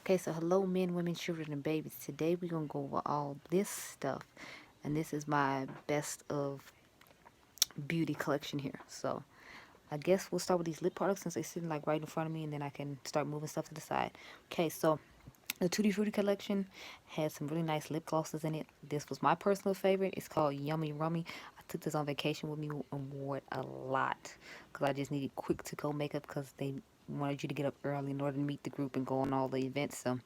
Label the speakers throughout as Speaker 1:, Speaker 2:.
Speaker 1: Okay, so hello men, women, children, and babies. Today we're gonna go over all this stuff, and this is my best of beauty collection here. So I guess we'll start with these lip products since they're sitting like right in front of me, and then I can start moving stuff to the side. Okay, so the Tutti Frutti collection has some really nice lip glosses in it. This was my personal favorite. It's called Yummy Rummy. I took this on vacation with me and wore it a lot because I just needed quick to go makeup because they wanted you to get up early in order to meet the group and go on all the events. So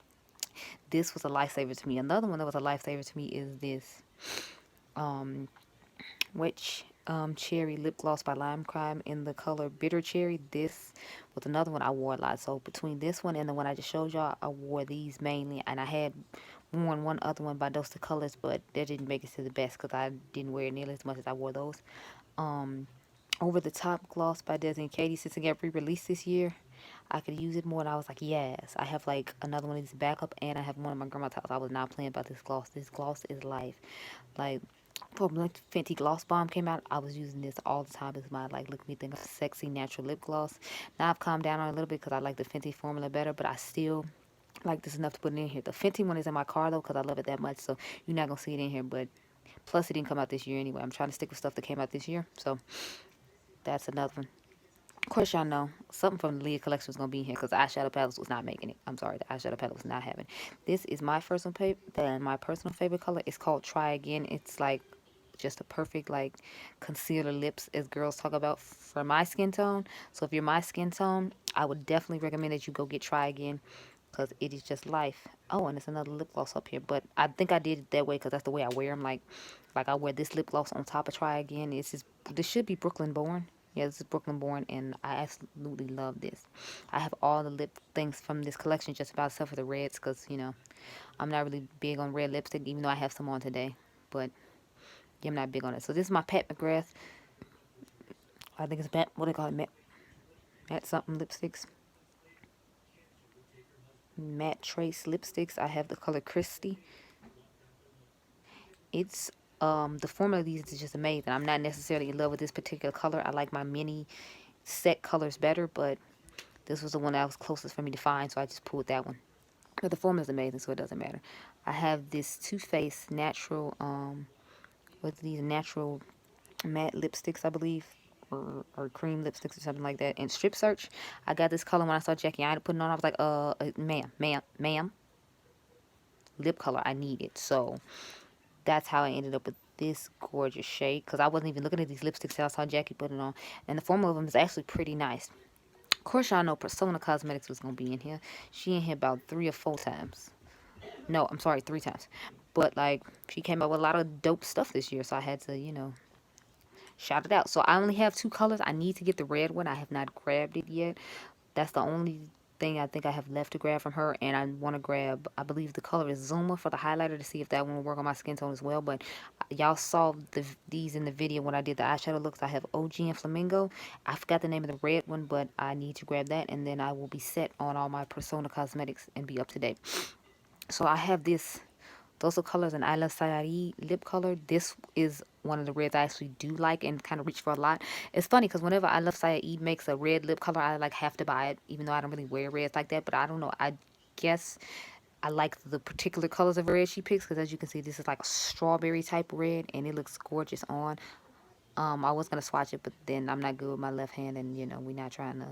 Speaker 1: this was a lifesaver to me. Another one that was a lifesaver to me is this um, witch cherry lip gloss by Lime Crime in the color bitter cherry. This was another one I wore a lot. So between this one and the one I just showed y'all, I wore these mainly, and I had worn one other one by Dose the Colors, but that didn't make it to the best because I didn't wear it nearly as much as I wore those. Um, Over the Top gloss by Desi and Katie, since it got re-released this year, I could use it more, and I was like, yes. I have like another one of these backup, and I have one of my grandma's house. I was not playing about this gloss. This gloss is life. Like, when Fenty Gloss Bomb came out, I was using this all the time. It's my like look me think of sexy natural lip gloss. Now I've calmed down on it a little bit because I like the Fenty formula better, but I still like this enough to put it in here. The Fenty one is in my car though because I love it that much, so you're not gonna see it in here. But plus, it didn't come out this year anyway. I'm trying to stick with stuff that came out this year, so that's another one. Of course, y'all know something from the Leah collection was gonna be in here because the eyeshadow palette was not making it. I'm sorry, the eyeshadow palette was not having it. This is my my personal favorite color. It's called Try Again. It's like just a perfect like concealer lips as girls talk about for my skin tone. So if you're my skin tone, I would definitely recommend that you go get Try Again because it is just life. Oh, and it's another lip gloss up here, but I think I did it that way because that's the way I wear them. Like I wear this lip gloss on top of Try Again. This should be Brooklyn Born. Yeah, this is Brooklyn Born, and I absolutely love this. I have all the lip things from this collection, just about except for the reds, because I'm not really big on red lipstick, even though I have some on today. But yeah, I'm not big on it. So this is my Pat McGrath. I think it's Pat. What do they call it? Matte something lipsticks. Matte Trace lipsticks. I have the color Christy. It's the formula of these is just amazing. I'm not necessarily in love with this particular color. I like my mini set colors better, but this was the one that was closest for me to find, so I just pulled that one. But the formula is amazing, so it doesn't matter. I have this Too Faced natural with these natural matte lipsticks, I believe. Or cream lipsticks or something like that. And Strip Search, I got this color when I saw Jackie I putting on. I was like, ma'am, lip color. I need it. So that's how I ended up with this gorgeous shade because I wasn't even looking at these lipsticks till I saw Jackie put it on. And the formula of them is actually pretty nice. Of course, y'all know Persona Cosmetics was going to be in here. She in here about 3 or 4 times. No, I'm sorry, 3 times. But, like, she came out with a lot of dope stuff this year, so I had to, shout it out. So I only have 2 colors. I need to get the red one. I have not grabbed it yet. That's the only thing I think I have left to grab from her. And I want to grab, I believe the color is Zuma for the highlighter to see if that one will work on my skin tone as well. But y'all saw these in the video when I did the eyeshadow looks. I have OG and Flamingo. I forgot the name of the red one, but I need to grab that. And then I will be set on all my Persona Cosmetics and be up to date. So I have this. Those are colors and I Love Sayari lip color. This is one of the reds I actually do like and kind of reach for a lot. It's funny because whenever I Love Sayari makes a red lip color, I like have to buy it, even though I don't really wear reds like that. But I don't know. I guess I like the particular colors of red she picks because as you can see, this is like a strawberry type red and it looks gorgeous on. I was gonna swatch it, but then I'm not good with my left hand, and we're not trying to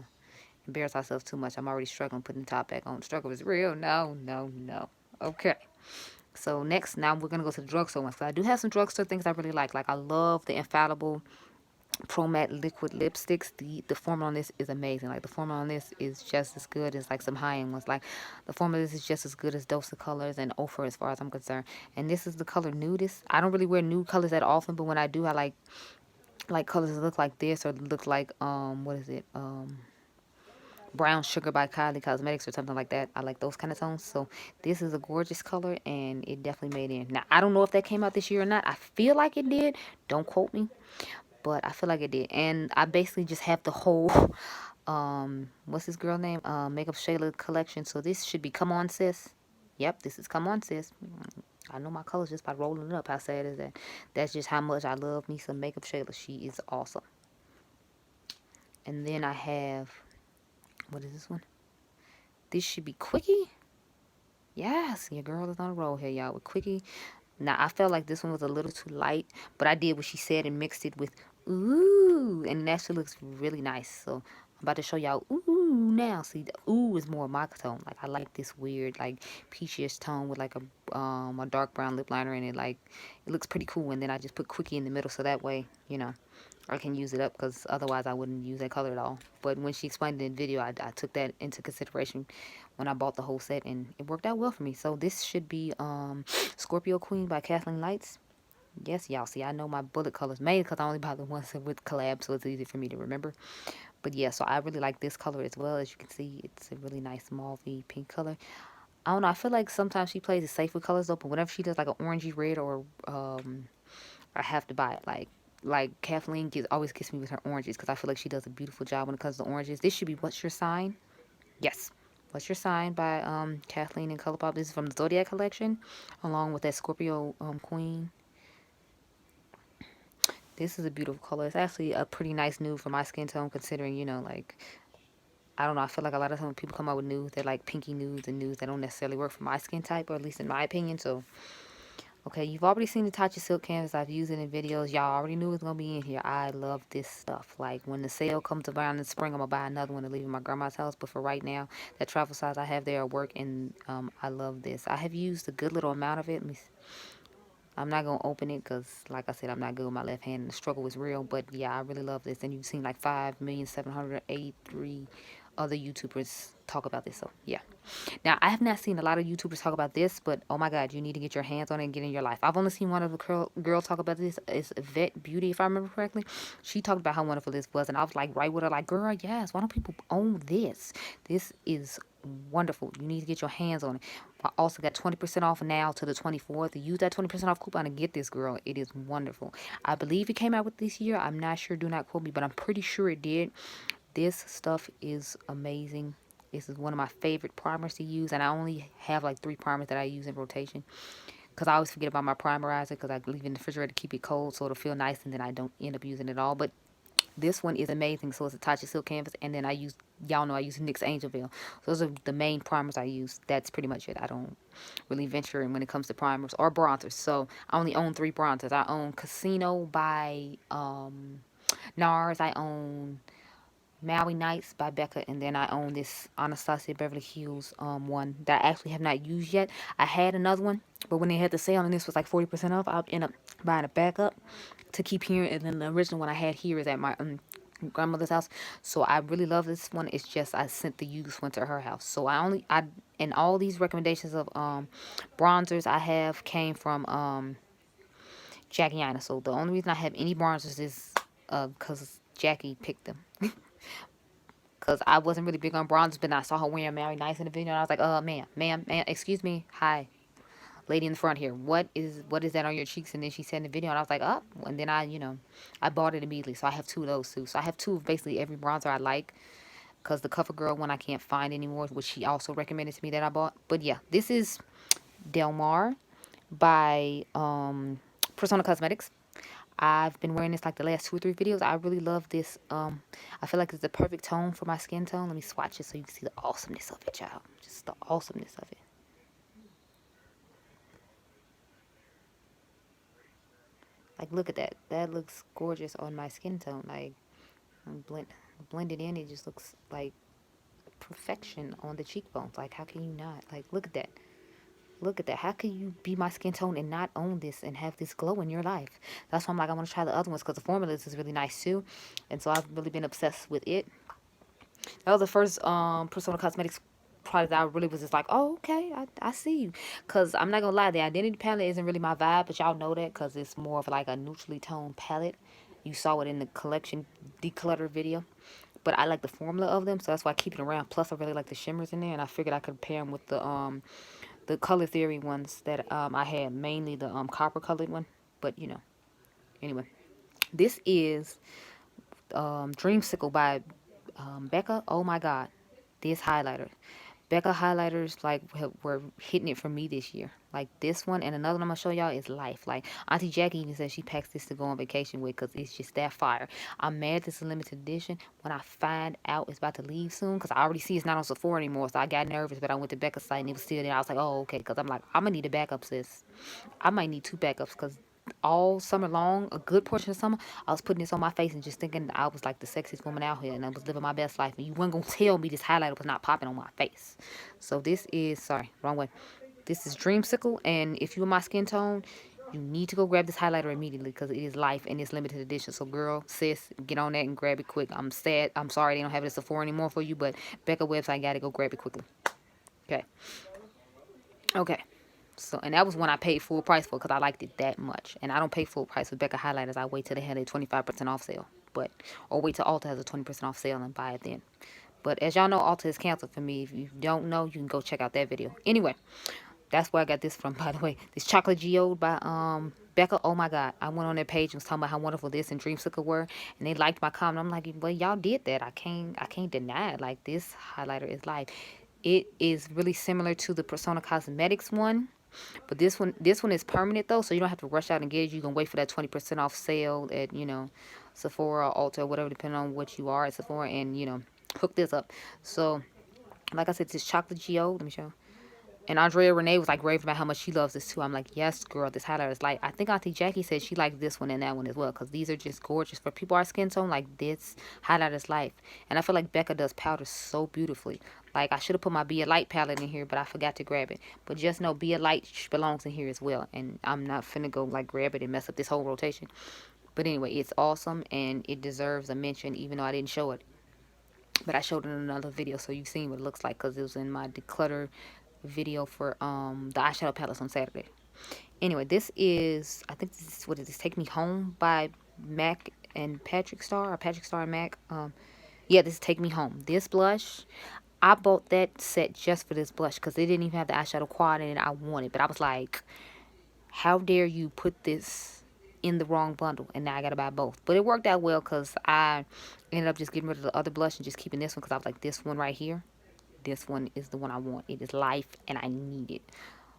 Speaker 1: embarrass ourselves too much. I'm already struggling putting the top back on. Struggle is real. No, no, no. Okay. So next, now we're gonna go to the drugstore ones. So I do have some drugstore things I really like. Like I love the Infallible Pro Matte Liquid Lipsticks. The formula on this is amazing. Like the formula on this is just as good as like some high end ones. Like the formula on this is just as good as Dose of Colors and Ophir as far as I'm concerned. And this is the color Nudist. I don't really wear nude colors that often, but when I do, I like colors that look like this or look like what is it Brown Sugar by Kylie Cosmetics or something like that. I like those kind of tones. So this is a gorgeous color and it definitely made in. Now, I don't know if that came out this year or not. I feel like it did. Don't quote me. But I feel like it did. And I basically just have the whole, what's this girl name? Makeup Shayla collection. So this should be Come On Sis. Yep, this is Come On Sis. I know my colors just by rolling it up. How sad is that? That's just how much I love me some Makeup Shayla. She is awesome. And then I have, what is this one? This should be Quickie. Yes, your girl is on a roll here, y'all, with Quickie. Now, I felt like this one was a little too light, but I did what she said and mixed it with ooh, and that shit looks really nice. So I'm about to show y'all ooh now. See, the ooh is more my tone. Like I like this weird, like peachish tone with like a dark brown lip liner in it. Like it looks pretty cool. And then I just put Quickie in the middle, so that way, I can use it up because otherwise I wouldn't use that color at all. But when she explained it in the video, I took that into consideration when I bought the whole set, and it worked out well for me. So this should be Scorpio Queen by Kathleen Lights. Yes, y'all see, I know my bullet colors made because I only buy the ones with collab, so it's easy for me to remember. But yeah, so I really like this color as well. As you can see, it's a really nice mauvey pink color. I don't know, I feel like sometimes she plays it safe with colors though, but whenever she does like an orangey red or I have to buy it. Like Kathleen always gets me with her oranges because I feel like she does a beautiful job when it comes to oranges. This should be What's Your Sign? Yes. What's Your Sign by Kathleen and Colourpop. This is from the Zodiac collection, along with that Scorpio Queen. This is a beautiful color. It's actually a pretty nice nude for my skin tone, considering, like, I don't know, I feel like a lot of times people come out with nudes, they're like pinky nudes and nudes that don't necessarily work for my skin type, or at least in my opinion. So okay, you've already seen the Tatcha Silk Canvas. I've used it in videos. Y'all already knew it was going to be in here. I love this stuff. Like, when the sale comes around in the spring, I'm going to buy another one to leave in my grandma's house. But for right now, that travel size I have there at work, and I love this. I have used a good little amount of it. I'm not going to open it because, like I said, I'm not good with my left hand, and the struggle is real. But, yeah, I really love this. And you've seen, like, 5,783,000 other YouTubers talk about this. So, yeah. Now, I have not seen a lot of YouTubers talk about this, but oh my God, you need to get your hands on it and get in your life. I've only seen one of the girls talk about this. It's Vet Beauty, if I remember correctly. She talked about how wonderful this was, and I was like right with her, like, girl, yes, why don't people own this? This is wonderful. You need to get your hands on it. I also got 20% off now to the 24th. Use that 20% off coupon and get this, girl. It is wonderful. I believe it came out with this year. I'm not sure. Do not quote me, but I'm pretty sure it did. This stuff is amazing. This is one of my favorite primers to use, and I only have like 3 primers that I use in rotation because I always forget about my primerizer because I leave it in the refrigerator to keep it cold so it'll feel nice, and then I don't end up using it all. But this one is amazing. So it's a Tatcha Silk Canvas, and then y'all know I use NYX Angel Veil. So those are the main primers I use. That's pretty much it. I don't really venture in when it comes to primers or bronzers. So I only own 3 bronzers. I own Casino by NARS. I own Maui Nights by Becca, and then I own this Anastasia Beverly Hills one that I actually have not used yet. I had another one, but when they had the sale and this was like 40% off, I'll end up buying a backup to keep here. And then the original one I had here is at my grandmother's house. So I really love this one. It's just I sent the used one to her house. So I and all these recommendations of bronzers I have came from Jackie Aina. So the only reason I have any bronzers is because Jackie picked them. Because I wasn't really big on bronzers, but I saw her wearing Mary Nice in the video, and I was like, ma'am, excuse me, hi, lady in the front here, what is that on your cheeks? And then she said in the video, and I was like, oh, and then I bought it immediately. So I have 2 of those too. So I have 2 of basically every bronzer I like, because the CoverGirl one I can't find anymore, which she also recommended to me that I bought. But yeah, this is Del Mar by Persona Cosmetics. I've been wearing this like the last 2 or 3 videos. I really love this. I feel like it's the perfect tone for my skin tone. Let me swatch it so you can see the awesomeness of it, child. Just the awesomeness of it. Like, look at that. That looks gorgeous on my skin tone. Like, blended in, it just looks like perfection on the cheekbones. Like, how can you not? Like, look at that. Look at that. How can you be my skin tone and not own this and have this glow in your life? That's why I'm like, I want to try the other ones because the formula is really nice too. And so I've really been obsessed with it. That was the first Persona Cosmetics product that I really was just like, oh, okay, I see you. Because I'm not going to lie, the Identity palette isn't really my vibe, but y'all know that because it's more of like a neutrally toned palette. You saw it in the collection declutter video. But I like the formula of them, so that's why I keep it around. Plus, I really like the shimmers in there, and I figured I could pair them with the Color Theory ones that I had, mainly the copper colored one. But, anyway. This is Dreamsicle by Becca. Oh, my God. This highlighter. Becca highlighters like were hitting it for me this year. Like this one and another one I'm gonna show y'all is Life. Like Auntie Jackie even said she packs this to go on vacation with because it's just that fire. I'm mad this is a limited edition. When I find out it's about to leave soon, because I already see it's not on Sephora anymore, so I got nervous. But I went to Becca's site and it was still there. I was like, oh okay, because I'm like I'm gonna need a backup, sis. I might need two backups because all summer long, a good portion of summer, I was putting this on my face and just thinking I was like the sexiest woman out here and I was living my best life. And you weren't gonna tell me this highlighter was not popping on my face. So this is, sorry, wrong way. This is Dreamsicle, and if you're my skin tone, you need to go grab this highlighter immediately because it is Life and it's limited edition. So girl, sis, get on that and grab it quick. I'm sad. I'm sorry they don't have it at Sephora anymore for you, but Becca website got to go grab it quickly. Okay. Okay. So, and that was one I paid full price for because I liked it that much. And I don't pay full price with Becca highlighters. I wait till they have a 25% off sale. But, or wait till Ulta has a 20% off sale and buy it then. But as y'all know, Ulta is canceled for me. If you don't know, you can go check out that video. Anyway, that's where I got this from, by the way. This chocolate geode by Becca. Oh my God. I went on their page and was talking about how wonderful this and Dreamsicle were. And they liked my comment. I'm like, well, y'all did that. I can't deny it. Like this highlighter is Life. It is really similar to the Persona Cosmetics one. But this one is permanent though, so you don't have to rush out and get it. You can wait for that 20% off sale at, Sephora or Ulta or whatever, depending on what you are at Sephora, and, hook this up. So, like I said, this chocolate geode. Let me show. And Andrea Renee was like raving about how much she loves this too. I'm like, yes, girl, this highlighter is light. I think Auntie Jackie said she liked this one and that one as well because these are just gorgeous. For people our skin tone, like this highlighter is life. And I feel like Becca does powder so beautifully. Like I should have put my Be a Light palette in here, but I forgot to grab it. But just know Be a Light belongs in here as well. And I'm not finna go like grab it and mess up this whole rotation. But anyway, it's awesome and it deserves a mention even though I didn't show it. But I showed it in another video so you've seen what it looks like because it was in my declutter video for the eyeshadow palettes on Saturday. Anyway, this is, I think this is, what is this, Take Me Home by Mac and Patrick Star, or Patrick Star and Mac. Yeah, this is Take Me Home. This blush, I bought that set just for this blush because they didn't even have the eyeshadow quad in it I wanted. But I was like, how dare you put this in the wrong bundle? And now I got to buy both. But it worked out well because I ended up just getting rid of the other blush and just keeping this one because I was like, this one right here, this one is the one I want. It is Life and I need it.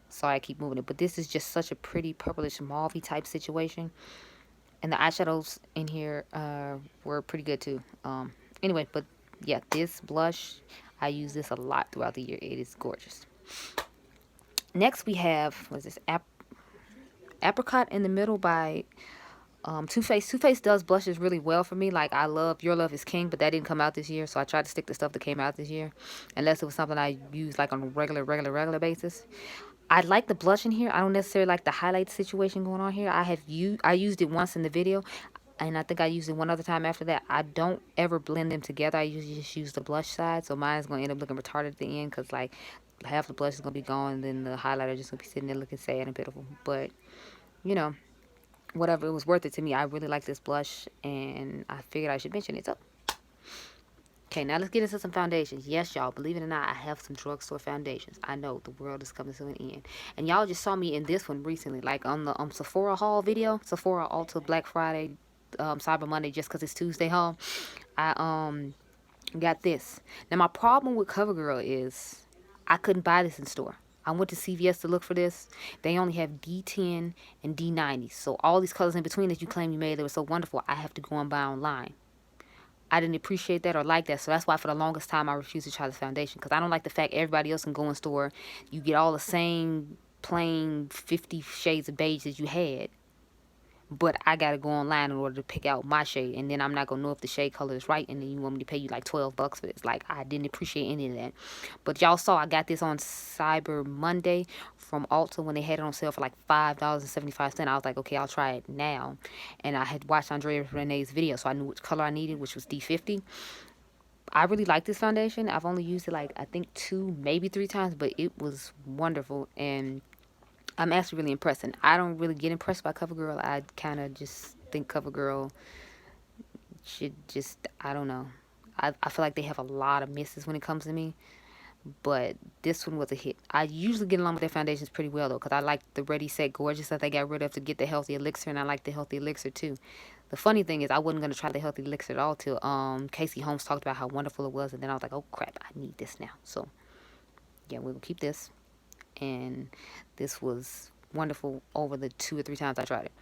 Speaker 1: So I keep moving it. But this is just such a pretty purplish mauve type situation. And the eyeshadows in here were pretty good too. Anyway, but yeah, this blush, I use this a lot throughout the year. It is gorgeous. Next we have, what is this? Apricot in the Middle by Too Faced. Too Faced does blushes really well for me. Like I love Your Love Is King, but that didn't come out this year, so I tried to stick to stuff that came out this year, unless it was something I use like on a regular basis. I like the blush in here. I don't necessarily like the highlight situation going on here. I used it once in the video, and I think I used it one other time after that. I don't ever blend them together. I usually just use the blush side, so mine is going to end up looking retarded at the end because like half the blush is going to be gone, and then the highlighter just going to be sitting there looking sad and pitiful. But you know, whatever, it was worth it to me. I really like this blush, and I figured I should mention it. So, okay, now let's get into some foundations. Yes, y'all, believe it or not, I have some drugstore foundations. I know the world is coming to an end. And y'all just saw me in this one recently, like on the Sephora haul video, Sephora Ulta Black Friday, Cyber Monday, just because it's Tuesday haul. I got this. Now, my problem with CoverGirl is I couldn't buy this in store. I went to CVS to look for this. They only have D10 and D90. So all these colors in between that you claim you made that were so wonderful, I have to go and buy online. I didn't appreciate that or like that. So that's why for the longest time I refused to try this foundation. Because I don't like the fact everybody else can go in store. You get all the same plain 50 shades of beige that you had. But I got to go online in order to pick out my shade. And then I'm not going to know if the shade color is right. And then you want me to pay you like $12 for this. Like, I didn't appreciate any of that. But y'all saw I got this on Cyber Monday from Ulta when they had it on sale for like $5.75. I was like, okay, I'll try it now. And I had watched Andrea Renee's video, so I knew which color I needed, which was D50. I really like this foundation. I've only used it like, I think 2, maybe 3 times. But it was wonderful. And I'm actually really impressed. And I don't really get impressed by CoverGirl. I kind of just think CoverGirl should just, I don't know. I feel like they have a lot of misses when it comes to me. But this one was a hit. I usually get along with their foundations pretty well, though, because I like the Ready, Set, Gorgeous that they got rid of to get the Healthy Elixir, and I like the Healthy Elixir, too. The funny thing is, I wasn't going to try the Healthy Elixir at all till Casey Holmes talked about how wonderful it was, and then I was like, oh, crap, I need this now. So, yeah, we'll keep this. And this was wonderful over the 2 or 3 times I tried it.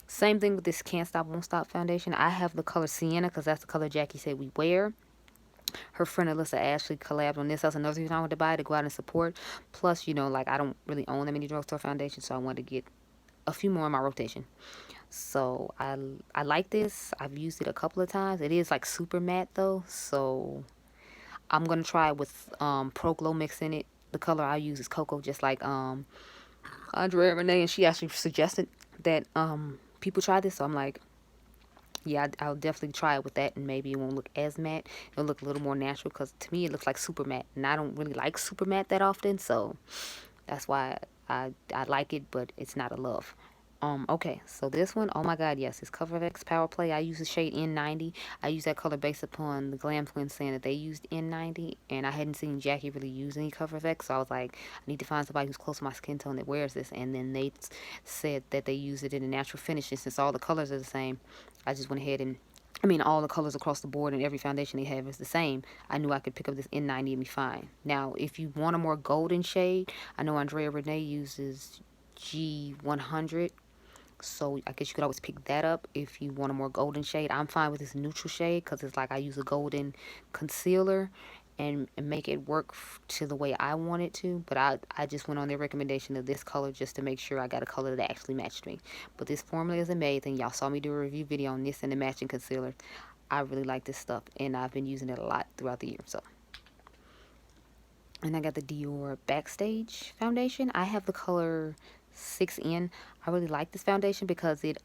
Speaker 1: Same thing with this Can't Stop Won't Stop foundation. I have the color Sienna because that's the color Jackie said we wear. Her friend Alyssa Ashley collabed on this. That's another reason I wanted to buy it, to go out and support. Plus, like I don't really own that many drugstore foundations, so I wanted to get a few more in my rotation. So I like this. I've used it a couple of times. It is like super matte though, so I'm gonna try it with Pro Glow Mix in it. The color I use is Cocoa, just like Andrea Renee, and she actually suggested that people try this. So I'm like, yeah, I'll definitely try it with that, and maybe it won't look as matte. It'll look a little more natural because to me it looks like super matte, and I don't really like super matte that often. So that's why I like it, but it's not a love. Okay, so this one, oh my god, yes, it's Cover X Power Play. I use the shade N90. I use that color based upon the Glam Twins saying that they used N90, and I hadn't seen Jackie really use any Cover X, so I was like, I need to find somebody who's close to my skin tone that wears this, and then they said that they use it in a natural finish, and since all the colors are the same, I just went ahead and all the colors across the board and every foundation they have is the same. I knew I could pick up this N90 and be fine. Now, if you want a more golden shade, I know Andrea Renee uses G100. So I guess you could always pick that up if you want a more golden shade. I'm fine with this neutral shade because it's like I use a golden concealer and make it work to the way I want it to. But I just went on their recommendation of this color just to make sure I got a color that actually matched me. But this formula is amazing. Y'all saw me do a review video on this and the matching concealer. I really like this stuff, and I've been using it a lot throughout the year. So, and I got the Dior Backstage foundation. I have the color 6N. I really like this foundation because it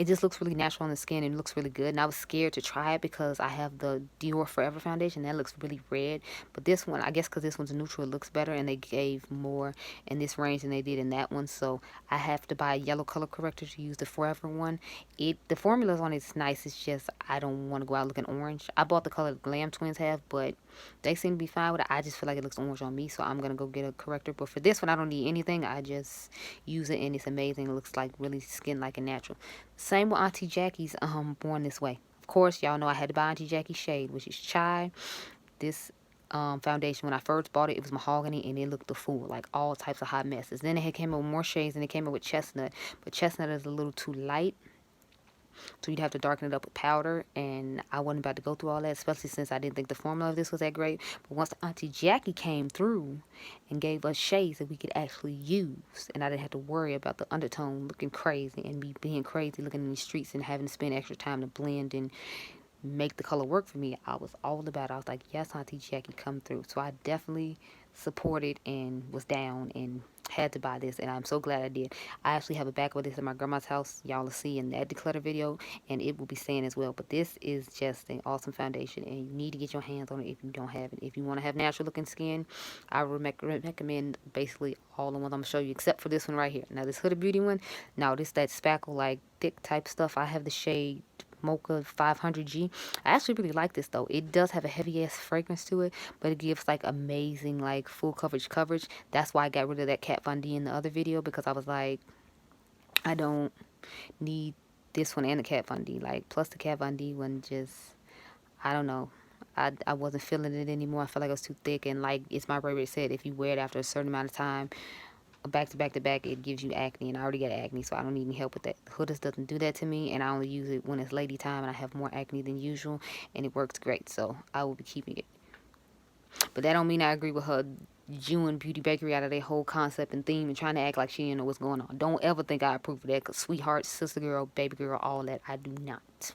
Speaker 1: just looks really natural on the skin and it looks really good. And I was scared to try it because I have the Dior Forever foundation that looks really red. But this one, I guess because this one's neutral, it looks better, and they gave more in this range than they did in that one. So I have to buy a yellow color corrector to use the Forever one. The formulas on it's nice. It's just I don't want to go out looking orange. I bought the color the Glam Twins have, but they seem to be fine with it. I just feel like it looks orange on me, so I'm gonna go get a corrector. But for this one, I don't need anything. I just use it and it's amazing. It looks like really skin like a natural. Same with Auntie Jackie's Born This Way. Of course, y'all know I had to buy Auntie Jackie's shade, which is Chai. This foundation, when I first bought it, it was mahogany and it looked the fool, like all types of hot messes. Then it had came up with more shades and it came up with chestnut, but chestnut is a little too light, so you'd have to darken it up with powder, and I wasn't about to go through all that, especially since I didn't think the formula of this was that great. But once Auntie Jackie came through and gave us shades that we could actually use, and I didn't have to worry about the undertone looking crazy and me being crazy looking in the streets and having to spend extra time to blend and make the color work for me, I was all about it. I was like, yes, Auntie Jackie, come through. So I definitely supported and was down and had to buy this, and I'm so glad I did. I actually have a back of this at my grandma's house. Y'all will see in that declutter video, and it will be saying as well. But this is just an awesome foundation, and you need to get your hands on it if you don't have it. If you want to have natural looking skin, I would recommend basically all the ones I'm going to show you, except for this one right here. Now, this Huda Beauty one, now this that spackle like thick type stuff. I have the shade Mocha 500G. I actually really like this though. It does have a heavy ass fragrance to it, but it gives like amazing like full coverage. That's why I got rid of that Kat Von D in the other video, because I was like, I don't need this one and the Kat Von D. Like, plus the Kat Von D one just, I don't know. I wasn't feeling it anymore. I felt like it was too thick, and like it's my favorite said, if you wear it after a certain amount of time, back to back to back, it gives you acne, and I already got acne, so I don't need any help with that. Huda's doesn't do that to me, and I only use it when it's lady time and I have more acne than usual, and it works great, so I will be keeping it. But that don't mean I agree with her June Beauty Bakery out of their whole concept and theme and trying to act like she didn't know what's going on. Don't ever think I approve of that, because sweetheart, sister girl, baby girl, all that, I do not.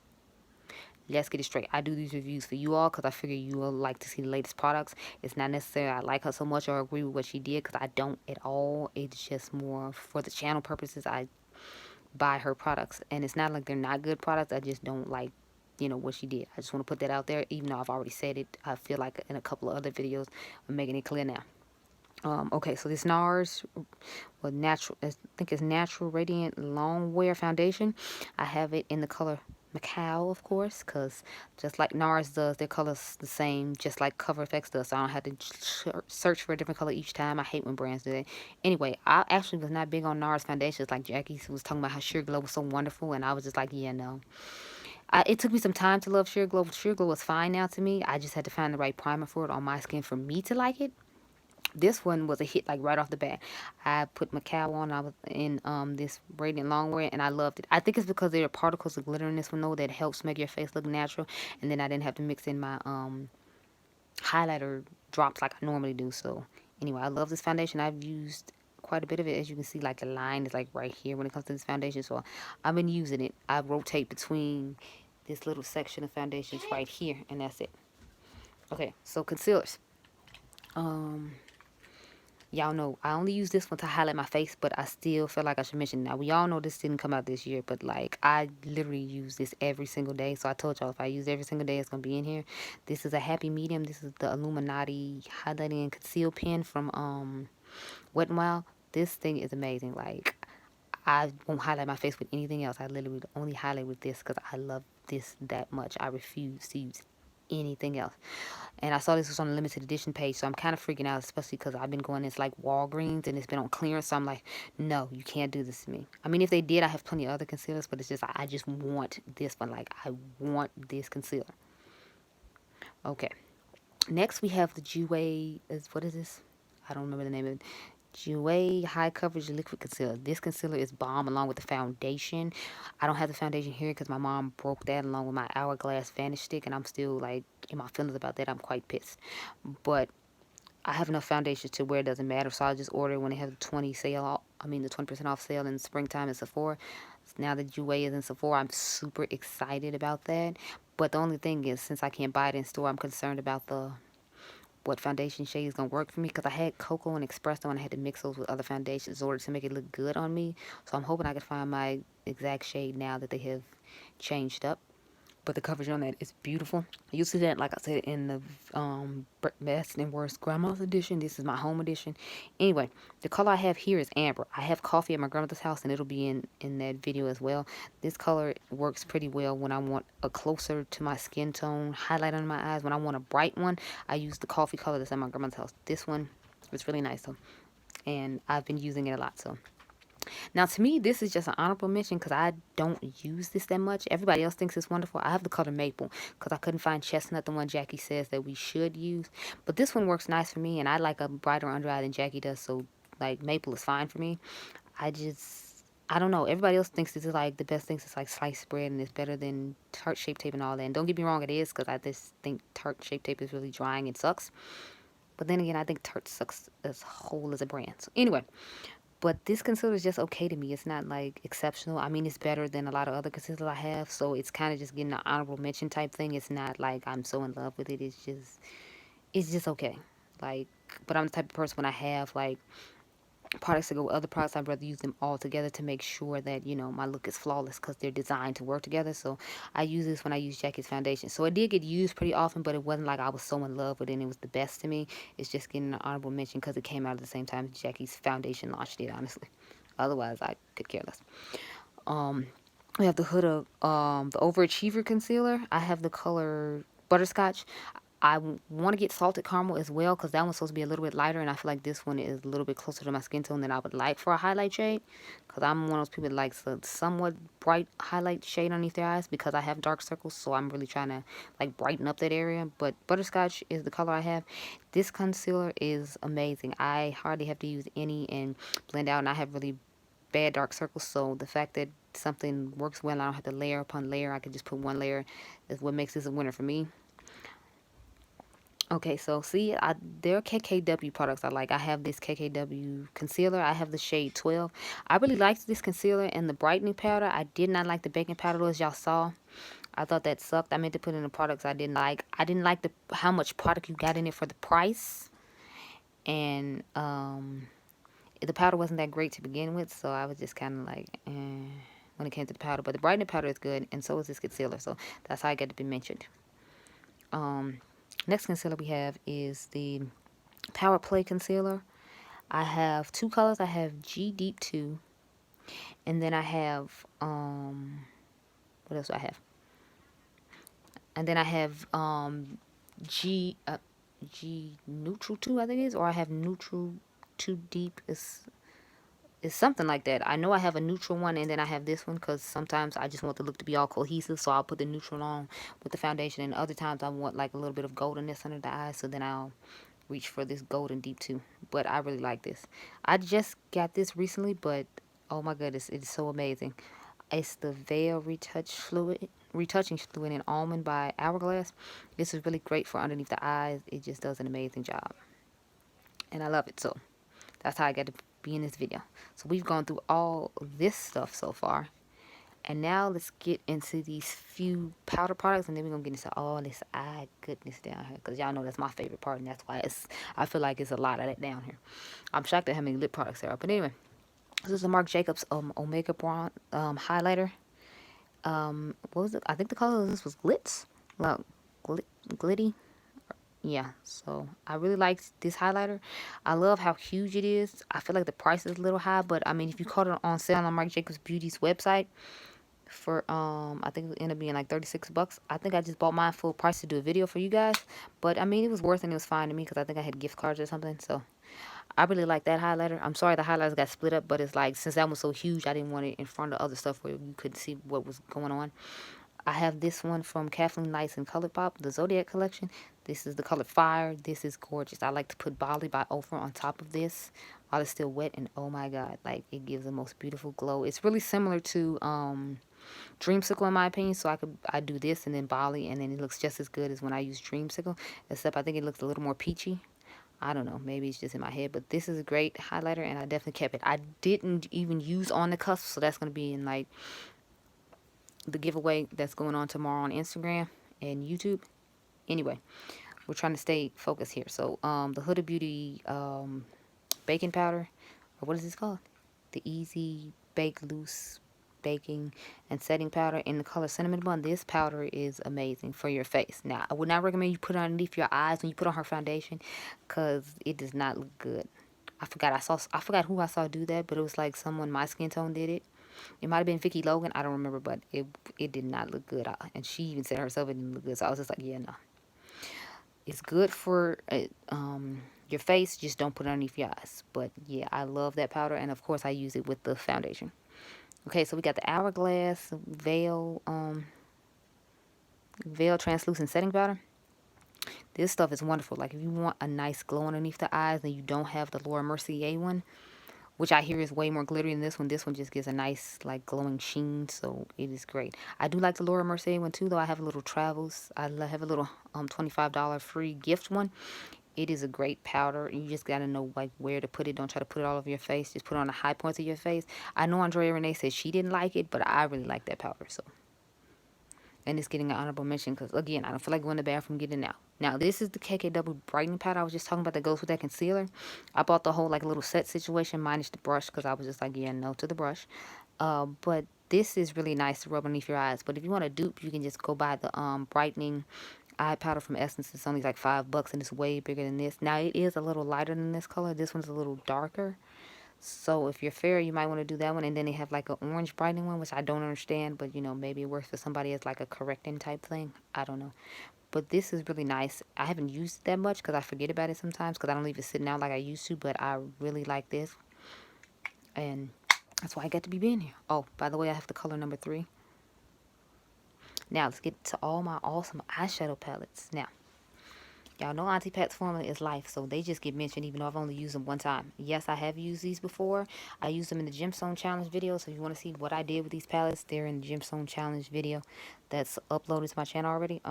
Speaker 1: Let's get it straight. I do these reviews for you all because I figure you will like to see the latest products. It's not necessarily I like her so much or agree with what she did, because I don't at all. It's just more for the channel purposes. I buy her products, and it's not like they're not good products. I just don't like, what she did. I just want to put that out there, even though I've already said it. I feel like in a couple of other videos, I'm making it clear now. Okay, so this NARS, well, natural, I think it's Natural Radiant Long Wear Foundation. I have it in the color Macao, of course, because just like NARS does, their colors the same, just like Cover FX does, so I don't have to search for a different color each time. I hate when brands do that. Anyway, I actually was not big on NARS foundations. Like Jackie was talking about how Sheer Glow was so wonderful, and I was just like, yeah, no. It took me some time to love Sheer Glow. Sheer Glow was fine now to me. I just had to find the right primer for it on my skin for me to like it. This one was a hit like right off the bat. I put Macau on. I was in this Radiant Longwear and I loved it. I think it's because there are particles of glitter in this one though that helps make your face look natural. And then I didn't have to mix in my highlighter drops like I normally do. So anyway, I love this foundation. I've used quite a bit of it. As you can see, like the line is like right here when it comes to this foundation. So I've been using it. I rotate between this little section of foundations right here, and that's it. Okay, so concealers. Um, Y'all know I only use this one to highlight my face, but I still feel like I should mention. Now, we all know this didn't come out this year, but like I literally use this every single day. So I told y'all if I use every single day, it's gonna be in here. This is a happy medium. This is the Illuminati highlighting and conceal pen from Wet n Wild. This thing is amazing. Like I won't highlight my face with anything else. I literally would only highlight with this because I love this that much. I refuse to use anything else. And I saw this was on the limited edition page, so I'm kind of freaking out, especially because I've been going into like Walgreens and it's been on clearance. So I'm like, no, you can't do this to me. I mean, if they did, I have plenty of other concealers, but it's just I just want this one. Like I want this concealer. Okay. Next we have the Jouer. What is this? I don't remember the name of it. Jouer High Coverage Liquid Concealer. This concealer is bomb along with the foundation. I don't have the foundation here because my mom broke that along with my Hourglass Vanish Stick, and I'm still like in my feelings about that. I'm quite pissed. But I have enough foundation to where it doesn't matter, so I'll just order it when they have the 20% off sale in springtime at Sephora. Now that Jouer is in Sephora, I'm super excited about that. But the only thing is, since I can't buy it in store, I'm concerned about the what foundation shade is gonna work for me because I had Cocoa and Espresso and I had to mix those with other foundations in order to make it look good on me. So I'm hoping I can find my exact shade now that they have changed up. But the coverage on that is beautiful. You see that, like I said, in the best and worst grandma's edition. This is my home edition. Anyway, the color I have here is amber. I have coffee at my grandmother's house, and it'll be in that video as well. This color works pretty well when I want a closer to my skin tone highlight under my eyes. When I want a bright one, I use the coffee color that's at my grandmother's house. This one is really nice though, and I've been using it a lot. So now, to me, this is just an honorable mention because I don't use this that much. Everybody else thinks it's wonderful. I have the color maple because I couldn't find chestnut, the one Jackie says that we should use. But this one works nice for me, and I like a brighter under eye than Jackie does, so like maple is fine for me. I don't know. Everybody else thinks this is like the best things. It's like sliced bread and it's better than tart shape tape and all that. And don't get me wrong, it is because I just think tart shape tape is really drying and sucks. But then again, I think Tarte sucks as whole as a brand. So anyway, but this concealer is just okay to me. It's not like exceptional. I mean, it's better than a lot of other concealers I have. So it's kind of just getting an honorable mention type thing. It's not like I'm so in love with it. It's just okay. Like, but I'm the type of person when I have like products to go with other products, I'd rather use them all together to make sure that, you know, my look is flawless because they're designed to work together. So I use this when I use Jackie's foundation. So it did get used pretty often, but it wasn't like I was so in love with it and it was the best to me. It's just getting an honorable mention because it came out at the same time Jackie's foundation launched it, honestly. Otherwise, I could care less. Um, we have the Huda, the Overachiever Concealer. I have the color Butterscotch. I want to get Salted Caramel as well because that one's supposed to be a little bit lighter, and I feel like this one is a little bit closer to my skin tone than I would like for a highlight shade because I'm one of those people that likes a somewhat bright highlight shade underneath their eyes because I have dark circles, so I'm really trying to like brighten up that area. But Butterscotch is the color I have. This concealer is amazing. I hardly have to use any and blend out, and I have really bad dark circles, so the fact that something works well, I don't have to layer upon layer, I can just put one layer, is what makes this a winner for me. Okay, so see, there are KKW products I like. I have this KKW concealer. I have the shade 12. I really liked this concealer and the brightening powder. I did not like the baking powder, though, as y'all saw. I thought that sucked. I meant to put in the products I didn't like. I didn't like the how much product you got in it for the price. And the powder wasn't that great to begin with, so I was just kind of like, when it came to the powder. But the brightening powder is good, and so is this concealer. So that's how I get to be mentioned. Next concealer we have is the Power Play Concealer. I have two colors. I have G Deep 2, and then I have, what else do I have? And then I have G G Neutral 2, I think it is, or I have Neutral 2 Deep. It's something like that. I know I have a neutral one, and then I have this one because sometimes I just want the look to be all cohesive, so I'll put the neutral on with the foundation, and other times I want like a little bit of goldenness under the eyes, so then I'll reach for this golden deep too. But I really like this. I just got this recently, but oh my goodness, it's so amazing. It's the Veil Retouching Fluid in Almond by Hourglass. This is really great for underneath the eyes. It just does an amazing job. And I love it. So that's how I got to be in this video. So we've gone through all this stuff so far. And now let's get into these few powder products, and then we're gonna get into all this eye goodness down here, because y'all know that's my favorite part, and that's why I feel like it's a lot of that down here. I'm shocked at how many lip products there are. But anyway, this is a Marc Jacobs Omega Bronze highlighter. What was it? I think the color of this was Glitz. Well, Glitty. Yeah, so I really like this highlighter. I love how huge it is. I feel like the price is a little high, but I mean, if you caught it on sale on Marc Jacobs Beauty's website for I think it ended up being like 36 bucks. I think I just bought mine full price to do a video for you guys, but I mean, it was worth it and it was fine to me because I think I had gift cards or something. So I really like that highlighter. I'm sorry the highlighters got split up, but it's like, since that was so huge, I didn't want it in front of other stuff where you couldn't see what was going on. I have this one from Kathleen Nice and Colourpop, the Zodiac collection. This is the color Fire. This is gorgeous. I like to put Bali by Oprah on top of this while it's still wet, and oh my god, like, it gives the most beautiful glow. It's really similar to Dreamsicle in my opinion, so I do this and then Bali, and then it looks just as good as when I use Dreamsicle, except I think it looks a little more peachy. I don't know, maybe it's just in my head, but this is a great highlighter, and I definitely kept it. I didn't even use On the Cusp, so that's going to be in like the giveaway that's going on tomorrow on Instagram and YouTube. Anyway, we're trying to stay focused here. So the Huda Beauty baking powder, or what is this called? The Easy Bake Loose baking and setting powder in the color Cinnamon Bun. This powder is amazing for your face. Now, I would not recommend you put it underneath your eyes when you put on her foundation, because it does not look good. I forgot who I saw do that, but it was like someone my skin tone did it. It might have been Vicky Logan, I don't remember, but it did not look good. And she even said herself it didn't look good. So I was just like, yeah, no. It's good for your face, just don't put it underneath your eyes. But yeah, I love that powder, and of course I use it with the foundation. Okay, so we got the Hourglass Veil Translucent Setting Powder. This stuff is wonderful. Like, if you want a nice glow underneath the eyes and you don't have the Laura Mercier one, which I hear is way more glittery than this one. This one just gives a nice, like, glowing sheen, so it is great. I do like the Laura Mercier one too, though. I have a little Travels. I have a little $25 free gift one. It is a great powder. You just got to know, like, where to put it. Don't try to put it all over your face. Just put it on the high points of your face. I know Andrea Renee said she didn't like it, but I really like that powder, so. And it's getting an honorable mention because, again, I don't feel like going to the bathroom getting it out. Now, this is the KKW Brightening Powder I was just talking about that goes with that concealer. I bought the whole, like, little set situation minus the brush because I was just like, yeah, no to the brush. But this is really nice to rub underneath your eyes. But if you want a dupe, you can just go buy the Brightening Eye Powder from Essence. It's only like $5 and it's way bigger than this. Now, it is a little lighter than this color. This one's a little darker. So if you're fair, you might want to do that one. And then they have like an orange brightening one, which I don't understand. But, you know, maybe it works for somebody as like a correcting type thing. I don't know. But this is really nice. I haven't used it that much because I forget about it sometimes because I don't leave it sitting out like I used to. But I really like this. And that's why I got to be being here. Oh, by the way, I have the color number 3. Now, let's get to all my awesome eyeshadow palettes. Now, y'all know Auntie Pat's formula is life, so they just get mentioned even though I've only used them one time. Yes, I have used these before. I used them in the Gemstone Challenge video, so if you want to see what I did with these palettes, they're in the Gemstone Challenge video that's uploaded to my channel already.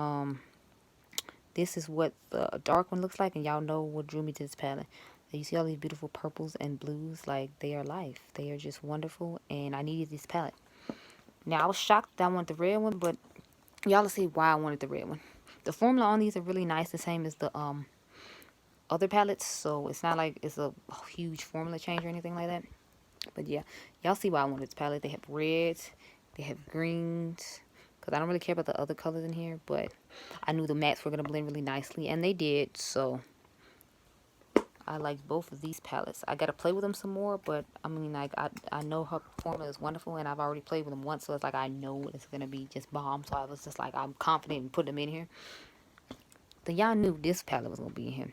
Speaker 1: This is what the dark one looks like, and y'all know what drew me to this palette. You see all these beautiful purples and blues, like, they are life. They are just wonderful, and I needed this palette. Now, I was shocked that I wanted the red one, but y'all will see why I wanted the red one. The formula on these are really nice, the same as the other palettes, so it's not like it's a huge formula change or anything like that. But yeah, y'all see why I wanted this palette. They have reds, they have greens, because I don't really care about the other colors in here, but I knew the mattes were going to blend really nicely, and they did, so I like both of these palettes. I got to play with them some more, but I mean, like, I know her formula is wonderful, and I've already played with them once, so it's like I know it's going to be just bomb, so I was just like, I'm confident in putting them in here. So y'all knew this palette was going to be in here.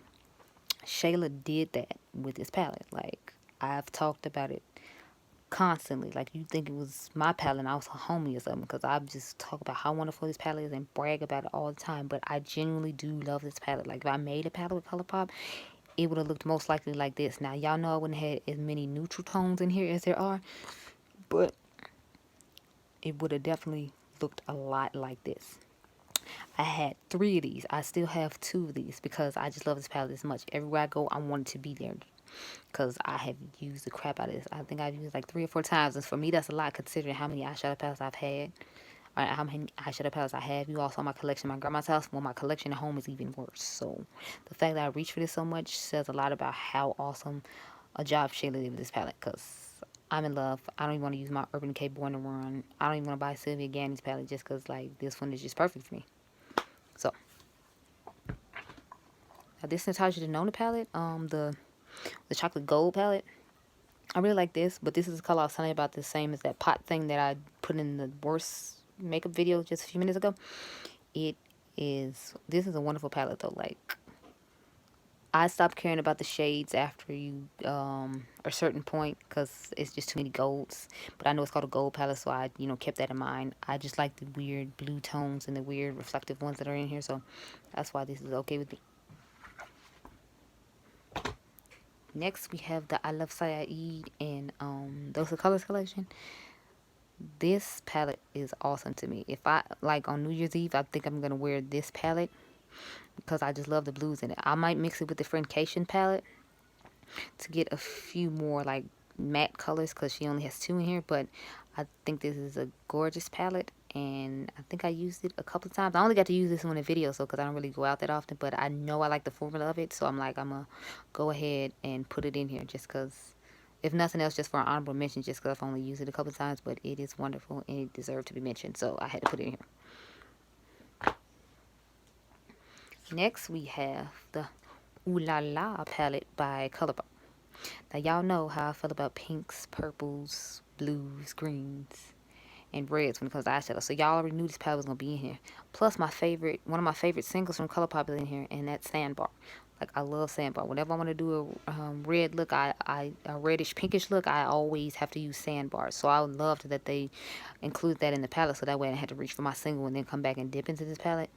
Speaker 1: Shayla did that with this palette. Like, I've talked about it constantly. Like, you think it was my palette and I was her homie or something, because I just talk about how wonderful this palette is and brag about it all the time. But I genuinely do love this palette. Like, if I made a palette with ColourPop, it would have looked most likely like this. Now, y'all know I wouldn't have had as many neutral tones in here as there are, but it would have definitely looked a lot like this. I had 3 of these. I still have 2 of these because I just love this palette as much. Everywhere I go, I want it to be there because I have used the crap out of this. I think I've used like 3 or 4 times, and for me, that's a lot considering how many eyeshadow palettes I've had. Or how many eyeshadow palettes I have. You all saw my collection at my grandma's house. Well, my collection at home is even worse. So the fact that I reach for this so much says a lot about how awesome a job Shayla did with this palette, because I'm in love. I don't even want to use my Urban Decay Born to Run. I don't even want to buy Sylvia Ganny's palette just because like this one is just perfect for me. So now this is Natasha Denona palette, the chocolate gold palette. I really like this, but this is the color I was telling you about, the same as that pot thing that I put in the worst makeup video just a few minutes ago. This is a wonderful palette though. Like, I stopped caring about the shades after a certain point because it's just too many golds. But I know it's called a gold palette, so I kept that in mind. I just like the weird blue tones and the weird reflective ones that are in here, so that's why this is okay with me. Next, we have the I Love Saeed and Those Are Colors collection. This palette is awesome to me. If I, like, on New Year's Eve, I think I'm going to wear this palette because I just love the blues in it. I might mix it with the Friendcation palette to get a few more, like, matte colors because she only has 2 in here. But I think this is a gorgeous palette, and I think I used it a couple of times. I only got to use this one in video, so because I don't really go out that often, but I know I like the formula of it, so I'm like, I'm going to go ahead and put it in here just because, if nothing else, just for an honorable mention, just because I've only used it a couple of times, but it is wonderful and it deserved to be mentioned, so I had to put it in here. Next, we have the Ooh La La palette by Colourpop. Now, y'all know how I feel about pinks, purples, blues, greens, and reds when it comes to eyeshadow. So y'all already knew this palette was going to be in here. Plus, one of my favorite singles from Colourpop is in here, and that's Sandbar. Like, I love Sandbar. Whenever I want to do a red look, a reddish, pinkish look, I always have to use Sandbar. So I would love that they include that in the palette, so that way I had to reach for my single and then come back and dip into this palette.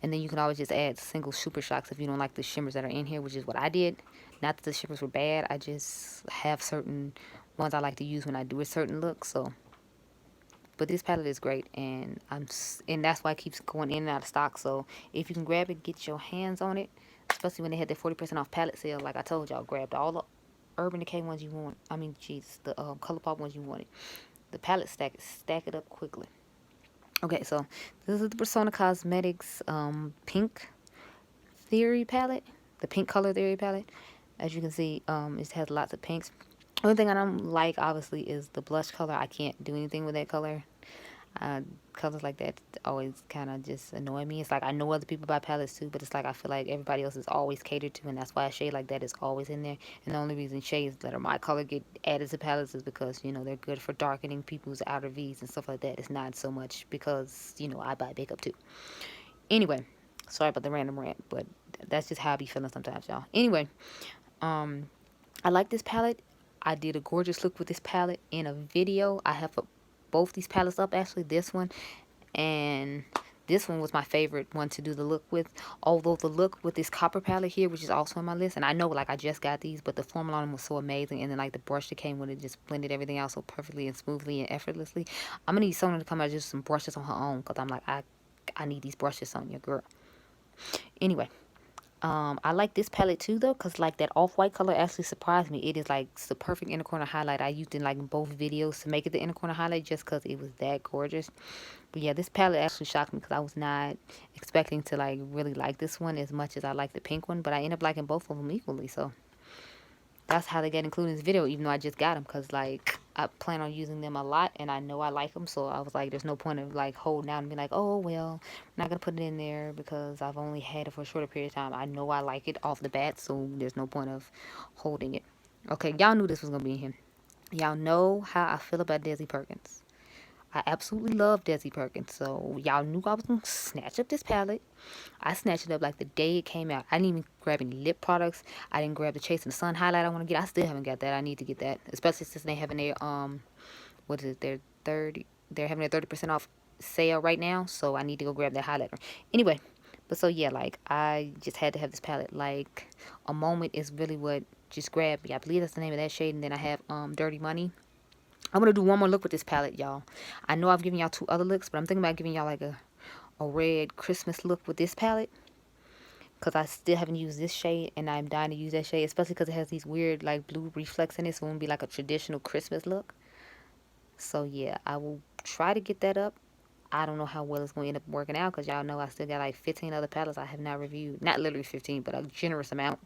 Speaker 1: And then you can always just add single super shocks if you don't like the shimmers that are in here, which is what I did. Not that the shimmers were bad. I just have certain ones I like to use when I do a certain look. So, but this palette is great, and that's why it keeps going in and out of stock. So if you can grab it, get your hands on it, especially when they had their 40% off palette sale. Like I told y'all, grabbed all the Urban Decay ones you want. I mean, jeez, the Colourpop ones you wanted. The palette stack it up quickly. Okay, so this is the Persona Cosmetics Pink Theory palette, the Pink Color Theory palette. As you can see, it has lots of pinks. Only thing I don't like, obviously, is the blush color. I can't do anything with that color. Colors like that always kind of just annoy me. It's like I know other people buy palettes too, but it's like I feel like everybody else is always catered to, and that's why a shade like that is always in there. And the only reason shades that are my color get added to palettes is because, they're good for darkening people's outer V's and stuff like that. It's not so much because, I buy makeup too. Anyway, sorry about the random rant, but that's just how I be feeling sometimes, y'all. Anyway, I like this palette. I did a gorgeous look with this palette in a video. I have both these palettes up, actually, this one and this one was my favorite one to do the look with. Although the look with this copper palette here, which is also on my list, and I know like I just got these, but the formula on them was so amazing, and then like the brush that came with it just blended everything out so perfectly and smoothly and effortlessly. I'm gonna need someone to come out just some brushes on her own, because I'm like, I need these brushes on your girl. Anyway, I like this palette too though, because like that off-white color actually surprised me. It is like the perfect inner corner highlight. I used it like in both videos to make it the inner corner highlight just because it was that gorgeous. But yeah, this palette actually shocked me because I was not expecting to like really like this one as much as I like the pink one, but I ended up liking both of them equally. So that's how they get included in this video, even though I just got them, because like I plan on using them a lot and I know I like them. So I was like, there's no point of like holding out and being like, oh well, I'm not gonna put it in there because I've only had it for a shorter period of time. I know I like it off the bat, so there's no point of holding it. Okay, y'all knew this was gonna be in here. Y'all know how I feel about Desi Perkins. I absolutely love Desi Perkins, so y'all knew I was going to snatch up this palette. I snatched it up like the day it came out. I didn't even grab any lip products. I didn't grab the Chase in the Sun highlight I want to get. I still haven't got that. I need to get that, especially since they having their, what is it, they're having their 30% off sale right now, so I need to go grab that highlighter. Anyway, But so yeah, like I just had to have this palette. Like A Moment is really what just grabbed me. I believe that's the name of that shade. And then I have Dirty Money. I'm gonna do one more look with this palette, y'all. I know I've given y'all 2 other looks, but I'm thinking about giving y'all like a red Christmas look with this palette, because I still haven't used this shade and I'm dying to use that shade, especially because it has these weird like blue reflex in it, so it won't be like a traditional Christmas look. So yeah, I will try to get that up. I don't know how well it's going to end up working out, because y'all know I still got like 15 other palettes I have not reviewed. Not literally 15, but a generous amount.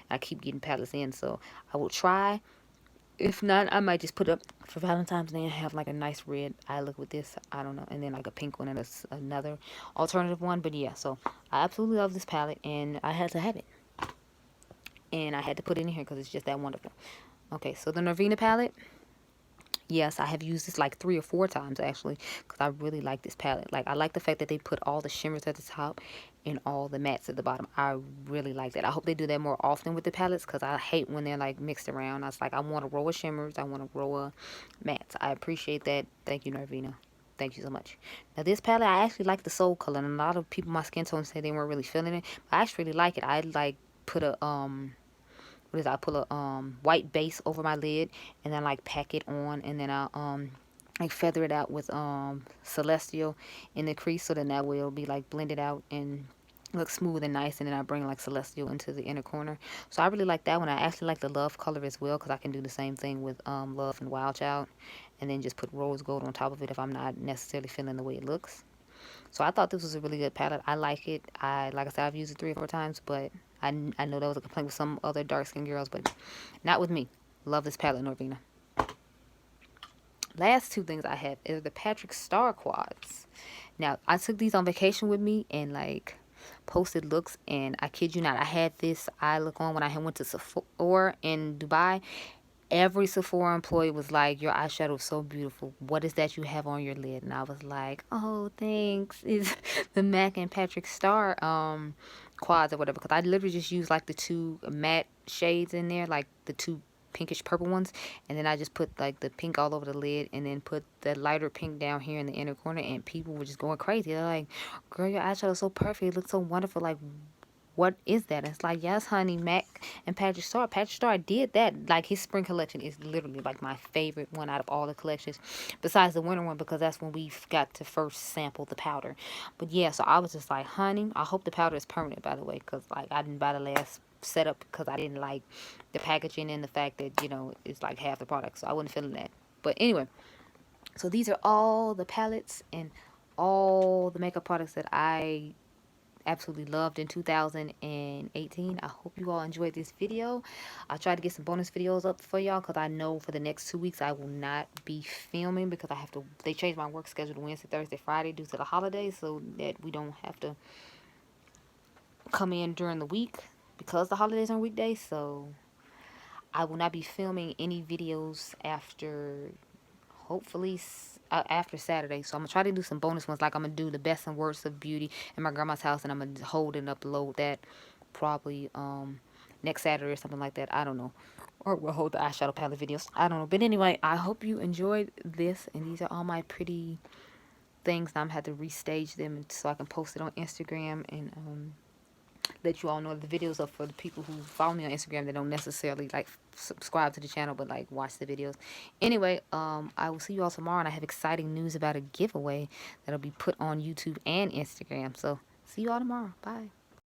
Speaker 1: I keep getting palettes in, so I will try. If not, I might just put up for Valentine's Day and have like a nice red eye look with this. I don't know. And then like a pink one and another alternative one. But yeah, so I absolutely love this palette and I had to have it. And I had to put it in here because it's just that wonderful. Okay, so the Norvina palette. Yes, I have used this like 3 or 4 times actually, because I really like this palette. Like, I like the fact that they put all the shimmers at the top and all the mattes at the bottom. I really like that. I hope they do that more often with the palettes, because I hate when they're like mixed around. I was like, I want a row of shimmers, I want a row of mattes. I appreciate that. Thank you, Norvina. Thank you so much. Now this palette, I actually like the soul color, and a lot of people my skin tone say they weren't really feeling it, but I actually really like it. I like put a what is it? I put a white base over my lid, and then like pack it on, and then I like feather it out with Celestial in the crease, so then that way it'll be like blended out and look smooth and nice. And then I bring like Celestial into the inner corner. So I really like that one. I actually like the Love color as well, because I can do the same thing with Love and Wild Child, and then just put rose gold on top of it if I'm not necessarily feeling the way it looks. So I thought this was a really good palette. I like it. Like I said, I've used it 3 or 4 times, but I know that was a complaint with some other dark skinned girls, but not with me. Love this palette, Norvina. Last 2 things I have is the Patrick Star quads. Now, I took these on vacation with me and like posted looks, and I kid you not, I had this eye look on when I went to Sephora in Dubai. Every Sephora employee was like, your eyeshadow is so beautiful. What is that you have on your lid? And I was like, oh, thanks. It's the MAC and Patrick Star quads or whatever. Because I literally just used like the 2 matte shades in there, like the 2 pinkish purple ones. And then I just put like the pink all over the lid, and then put the lighter pink down here in the inner corner. And people were just going crazy. They're like, girl, your eyeshadow is so perfect. It looks so wonderful. Like, what is that? And it's like, yes, honey, Mac and Patrick Star. Patrick Star did that. Like, his spring collection is literally like my favorite one out of all the collections, besides the winter one, because that's when we got to first sample the powder. But yeah, so I was just like, honey, I hope the powder is permanent, by the way, because like I didn't buy the last setup because I didn't like the packaging and the fact that, you know, it's like half the product, so I wasn't feeling that. But anyway, so these are all the palettes and all the makeup products that I absolutely loved in 2018. I hope you all enjoyed this video. I'll try to get some bonus videos up for y'all, because I know for the next 2 weeks I will not be filming, because I have to, they changed my work schedule to Wednesday, Thursday, Friday due to the holidays, so that we don't have to come in during the week because the holidays are weekdays. So I will not be filming any videos after, hopefully after Saturday. So I'm gonna try to do some bonus ones, like I'm gonna do the best and worst of beauty in my grandma's house, and I'm gonna hold and upload that probably next Saturday or something like that. I don't know. Or we'll hold the eyeshadow palette videos. I don't know. But anyway, I hope you enjoyed this, and these are all my pretty things. Now I'm gonna have to restage them so I can post it on Instagram, and let you all know the videos are for the people who follow me on Instagram that don't necessarily like subscribe to the channel but like watch the videos. Anyway, I will see you all tomorrow, and I have exciting news about a giveaway that'll be put on YouTube and Instagram. So see you all tomorrow. Bye.